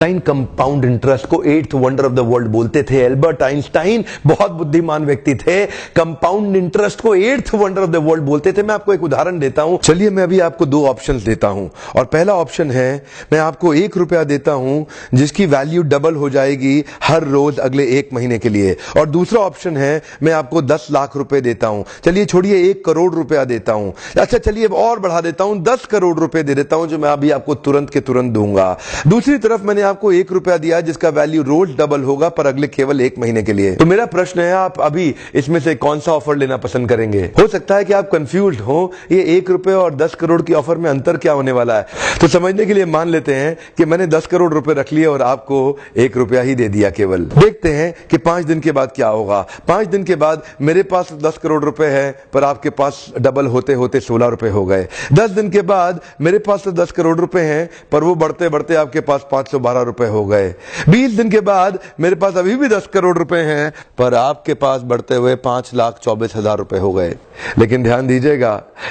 Compound interest को eighth wonder of the world बोलते थे। एल्बर्ट आइंस्टाइन बहुत बुद्धिमान व्यक्ति थे, कंपाउंड इंटरेस्ट को eighth wonder of the world बोलते थे। मैं आपको एक उदाहरण देता हूं। चलिए मैं अभी आपको दो ऑप्शंस देता हूं, और पहला ऑप्शन है मैं आपको 1 रुपया देता हूं जिसकी वैल्यू डबल हो जाएगी हर रोज अगले 1 महीने के लिए, और दूसरा ऑप्शन है मैं आपको 10 लाख रुपए देता हूं। चलिए छोड़िए 1 करोड़ रुपया देता हूं, अच्छा चलिए और बढ़ा देता हूं 10 करोड़ रुपए दे देता हूं, जो मैं अभी आपको तुरंत के तुरंत दूंगा। दूसरी तरफ मैंने आपको 1 रुपया दिया जिसका वैल्यू रोज डबल होगा पर अगले केवल 1 महीने के लिए। तो मेरा प्रश्न है आप अभी इसमें से कौन सा ऑफर लेना पसंद करेंगे? हो सकता है कि आप कंफ्यूज्ड हो, ये 1 रुपए और 10 करोड़ की ऑफर में अंतर क्या होने वाला है। तो समझने के लिए मान लेते हैं कि मैंने 10 करोड़ रुपए रख लिए और आपको 1 रुपया ही दे दिया केवल। देखते हैं कि 5 दिन के बाद क्या होगा। 5 दिन के बाद मेरे पास 10 करोड़ रुपए है पर आपके पास डबल होते होते 16 रुपए हो गए। 10 दिन के बाद मेरे पास तो 10 करोड़ रुपए हैं पर वो बढ़ते बढ़ते आपके पास 512 रुपए हो गए। 20 दिन के बाद मेरे पास अभी भी 10 करोड़ रुपए हैं पर आपके पास बढ़ते हुए 5,24,000 रुपए हो गए। लेकिन ध्यान दीजिएगा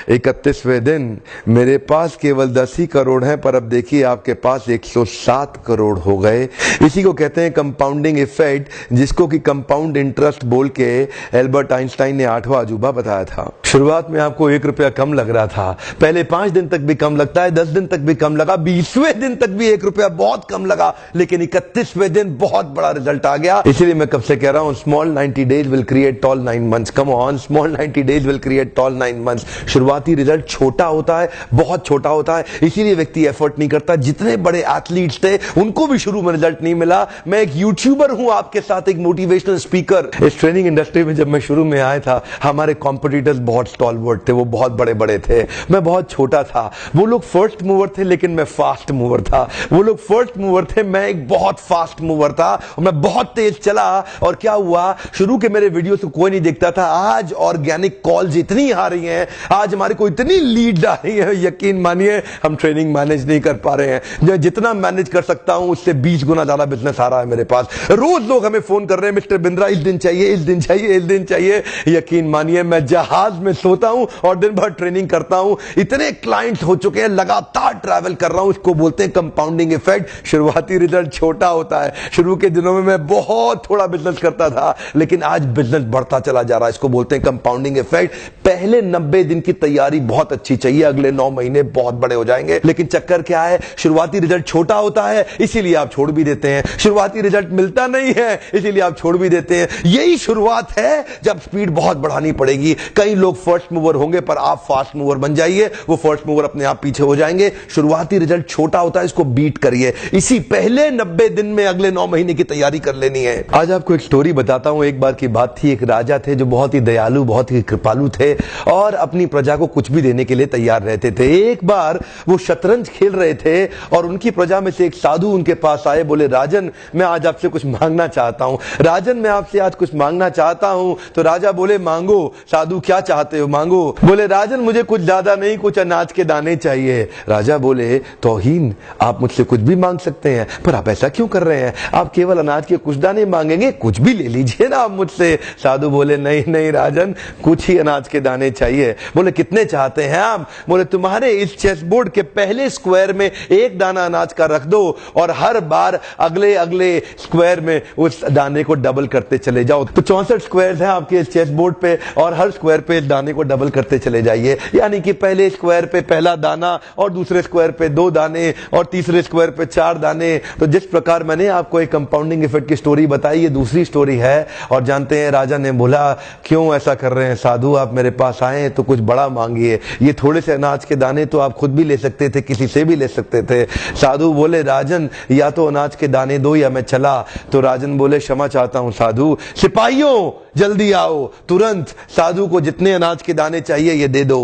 31वें दिन मेरे पास केवल 10 ही करोड़ हैं पर अब देखिए आपके पास 107 करोड़ हो गए। इसी को कहते हैं कंपाउंडिंग इफेक्ट, जिसको कि कंपाउंड इंटरेस्ट बोल के एल्बर्ट आइंस्टाइन ने 8वां अजूबा बताया था। शुरुआत में आपको 1 रुपया कम लग रहा था, पहले 5 दिन तक भी कम लगता है, 10 दिन तक भी कम लगा, 20वें दिन तक भी 1 रुपया बहुत कम लगा, लेकिन 31वें दिन बहुत बड़ा रिजल्ट आ गया। इसीलिए मैं कब से कह रहा हूं small 90 days will create tall 9 months. Come on, small 90 days will create tall 9 months. शुरुआती रिजल्ट छोटा होता है, बहुत छोटा होता है, इसीलिए व्यक्ति एफर्ट नहीं करता। जितने बड़े एथलीट्स थे उनको भी शुरू में रिजल्ट नहीं मिला। मैं एक यूट्यूबर हूं, आपके साथ एक मोटिवेशनल स्पीकर। इस ट्रेनिंग इंडस्ट्री में जब मैं शुरू में आया था हमारे कॉम्पिटिटर्स बहुत स्टॉलवर्ड थे, वो बहुत बड़े बड़े थे, मैं बहुत छोटा था। वो लोग फर्स्ट मूवर थे लेकिन मैं फास्ट मूवर था। वो लोग फर्स्ट मूवर थे, मैं एक बहुत फास्ट मूवर था और मैं बहुत तेज चला। और क्या हुआ, शुरू के मेरे वीडियोस को कोई नहीं देखता था। आज ऑर्गेनिक कॉल्स इतनी आ रही हैं, आज हमारे को इतनी लीड आ रही है, यकीन मानिए हम ट्रेनिंग मैनेज नहीं कर पा रहे हैं। जितना मैनेज कर सकता हूं उससे 20 गुना ज्यादा बिजनेस आ रहा है मेरे पास। रोज लोग हमें फोन कर रहे हैं, मिस्टर बिंद्रा इस दिन चाहिए, इस दिन चाहिए, इस दिन चाहिए। यकीन मानिए मैं जहाज में सोता हूं और दिन भर ट्रेनिंग करता हूं। इतने क्लाइंट्स हो चुके हैं, लगातार ट्रैवल कर रहा हूं। इसको बोलते हैं कंपाउंडिंग इफेक्ट। शुरुआती रिजल्ट छोटा होता है, शुरू के दिनों में मैं बहुत थोड़ा बिजनेस करता था लेकिन आज बिजनेस बढ़ता चला जा रहा है। इसको बोलते हैं कंपाउंडिंग इफेक्ट। पहले 90 दिन की तैयारी बहुत अच्छी चाहिए, अगले 9 महीने बहुत बड़े हो जाएंगे। लेकिन चक्कर क्या है, शुरुआती रिजल्ट छोटा होता है इसीलिए आप छोड़ भी देते हैं। शुरुआती रिजल्ट मिलता नहीं है इसीलिए आप छोड़ भी देते हैं। यही शुरुआत है, जब स्पीड बहुत बढ़ानी पड़ेगी। कई लोग फर्स्ट मूवर होंगे पर आप फास्ट मूवर बन जाइए, वो फर्स्ट मूवर अपने आप पीछे हो जाएंगे। शुरुआती रिजल्ट छोटा होता है, इसको बीट करिए। इसी पहले 90 दिन में अगले 9 महीने की तैयारी कर लेनी है। आज आपको एक स्टोरी बताता हूं। एक बार की बात थी, एक राजा थे जो बहुत ही दयालु, बहुत ही कृपालु थे और अपनी प्रजा को कुछ भी देने के लिए तैयार रहते थे। एक बार वो शतरंज खेल रहे थे और उनकी प्रजा में से एक साधु उनके पास आए, बोले राजन मैं आज आपसे कुछ मांगना चाहता हूं। राजन मैं आपसे आज कुछ मांगना चाहता हूं। तो राजा बोले मांगो। साधु क्या चाहते हो, मांगो। बोले राजन मुझे कुछ ज्यादा नहीं, कुछ अनाज के दाने चाहिए। राजा बोले तौहीन, आप मुझसे कुछ भी मांग सकते हैं पर आप ऐसा क्यों कर रहे हैं, आप केवल अनाज के कुछ दाने मांगेंगे, कुछ भी ले लीजिए ना आप मुझसे। साधु बोले नहीं नहीं राजन, कुछ ही अनाज के दाने चाहिए। बोले कितने चाहते हैं आप? बोले तुम्हारे इस चेस बोर्ड के पहले स्क्वायर में 1 दाना अनाज का रख दो और हर बार अगले अगले स्क्वायर में उस दाने को डबल करते चले जाओ। तो 64 स्क्वायर हैं आपके इस चेस बोर्ड पे और हर स्क्वायर पे दाने को डबल करते चले जाइए। यानी कि पहले स्क्वायर पे पहला दाना और दूसरे स्क्वायर पे 2 दाने और तीसरे स्क्वायर पे 4 दाने। तो जिस प्रकार मैंने आपको एक कंपाउंडिंग इफेक्ट की स्टोरी बताई, ये दूसरी स्टोरी है। और जानते हैं राजा ने बोला क्यों ऐसा कर रहे हैं साधु, आप मेरे पास आए तो कुछ बड़ा मांगिए। ये थोड़े से अनाज के दाने तो आप खुद भी ले सकते थे, किसी से भी ले सकते थे। साधु बोले राजन या तो अनाज के दाने दो या मैं चला। तो राजन बोले क्षमा चाहता हूं साधु, सिपाहियों जल्दी आओ तुरंत, साधु को जितने अनाज के दाने चाहिए ये दे दो।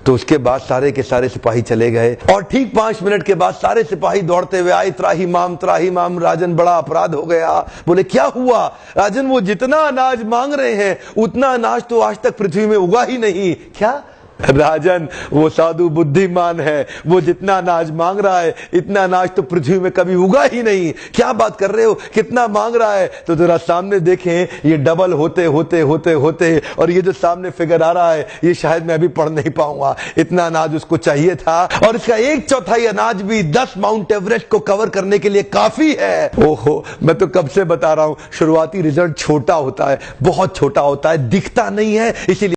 तो उसके बाद सारे के सारे सिपाही चले गए और ठीक 5 मिनट के बाद सारे सिपाही दौड़ते हुए आए, त्राही माम राजन बड़ा अपराध हो गया। बोले क्या हुआ? राजन वो जितना अनाज मांग रहे हैं उतना अनाज तो आज तक पृथ्वी में उगा ही नहीं। क्या राजन, वो साधु बुद्धिमान है, वो जितना अनाज मांग रहा है इतना अनाज तो पृथ्वी में कभी उगा ही नहीं। क्या बात कर रहे हो, कितना मांग रहा है? तो जरा सामने देखें, ये डबल होते होते होते होते और ये जो सामने फिगर आ रहा है ये शायद मैं अभी पढ़ नहीं पाऊंगा। इतना अनाज उसको चाहिए था और इसका 1/4 अनाज भी 10 माउंट एवरेस्ट को कवर करने के लिए काफी है। ओहो, मैं तो कब से बता रहा हूं, शुरुआती रिजल्ट छोटा होता है, बहुत छोटा होता है, दिखता नहीं है, इसीलिए